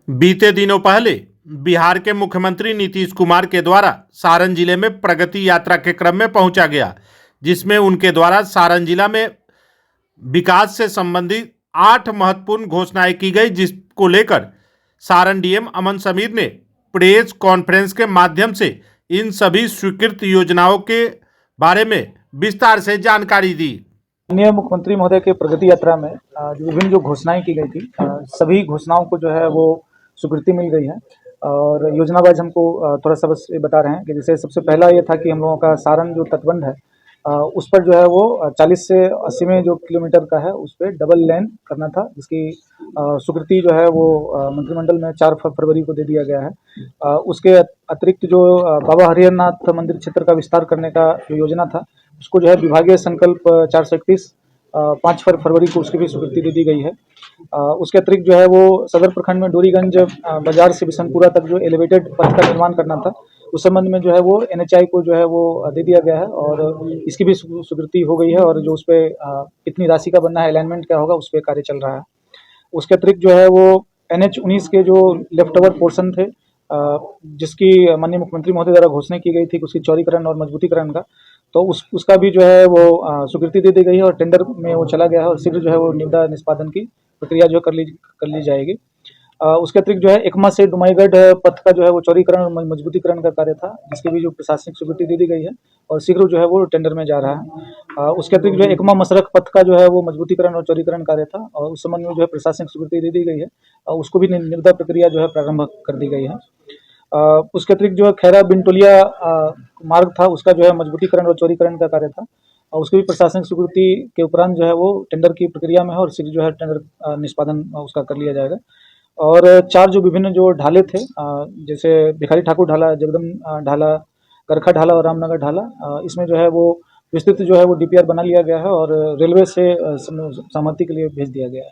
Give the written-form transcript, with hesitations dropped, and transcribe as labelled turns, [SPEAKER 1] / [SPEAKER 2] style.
[SPEAKER 1] बीते दिनों पहले बिहार के मुख्यमंत्री नीतीश कुमार के द्वारा सारण जिले में प्रगति यात्रा के क्रम में पहुंचा गया, जिसमें उनके द्वारा सारण जिला में विकास से संबंधित 8 महत्वपूर्ण घोषणाएं की गई, जिसको लेकर सारण डीएम अमन समीर ने प्रेस कॉन्फ्रेंस के माध्यम से इन सभी स्वीकृत योजनाओं के बारे में विस्तार से जानकारी दी।
[SPEAKER 2] माननीय मुख्यमंत्री महोदय के प्रगति यात्रा में जो घोषणाएं की गई थी, सभी घोषणाओं को जो है वो स्वीकृति मिल गई है। और योजना वाइज हमको थोड़ा सा बस बता रहे हैं कि जैसे सबसे पहला ये था कि हम लोगों का सारण जो तटबंध है उस पर जो है वो 40 से 80 में जो किलोमीटर का है उस पर डबल लेन करना था, जिसकी स्वीकृति जो है वो मंत्रिमंडल में 4 फरवरी को दे दिया गया है। उसके अतिरिक्त जो बाबा हरिहरनाथ मंदिर क्षेत्र का विस्तार करने का जो योजना था उसको जो है विभागीय संकल्प 431 5 फरवरी को उसकी भी स्वीकृति दे दी गई है। उसके अतिरिक्त जो है वो सदर प्रखंड में डोरीगंज बाजार से बिशनपुरा तक जो एलिवेटेड पथ का निर्माण करना था, उस संबंध में जो है वो NHI को जो है वो दे दिया गया है और इसकी भी स्वीकृति हो गई है। और जो उस पर कितनी राशि का बनना है, अलाइनमेंट क्या होगा, उस पर कार्य चल रहा है। उसके अतिरिक्त जो है वो NH19 के जो लेफ्ट ओवर पोर्शन थे जिसकी माननीय मुख्यमंत्री महोदय द्वारा घोषणा की गई थी उसकी चौड़ीकरण और मजबूतीकरण का, तो उसका भी जो है वो स्वीकृति दे दी गई है और टेंडर में वो चला गया है और शीघ्र जो है वो निविदा निष्पादन की प्रक्रिया जो कर ली जाएगी। उसके अतिरिक्त जो है एकमा से डुमाईगढ़ पथ का जो है वो चौड़ीकरण और मजबूतीकरण का कार्य था, जिसकी भी जो प्रशासनिक स्वीकृति दे दी गई है और शीघ्र जो है वो टेंडर में जा रहा है। उसके अतिरिक्त जो है एकमा मसरख पथ का जो है वो मजबूतीकरण और चौड़ीकरण कार्य था और उस संबंध में जो है प्रशासनिक स्वीकृति दे दी गई है और उसको भी निविदा प्रक्रिया जो है प्रारंभ कर दी गई है। उसके अतिरिक्त जो है खैरा बिनटोलिया मार्ग था उसका जो है मजबूतीकरण और चौड़ीकरण का कार्य था और उसकी भी प्रशासनिक स्वीकृति के उपरांत जो है वो टेंडर की प्रक्रिया में है और शीघ्र जो है टेंडर निष्पादन उसका कर लिया जाएगा। और 4 जो विभिन्न जो ढाले थे जैसे भिखारी ठाकुर ढाला, जगदम ढाला, गरखा ढाला और रामनगर ढाला, इसमें जो है वो विस्तृत जो है वो DPR बना लिया गया है और रेलवे से सहमति के लिए भेज दिया गया है।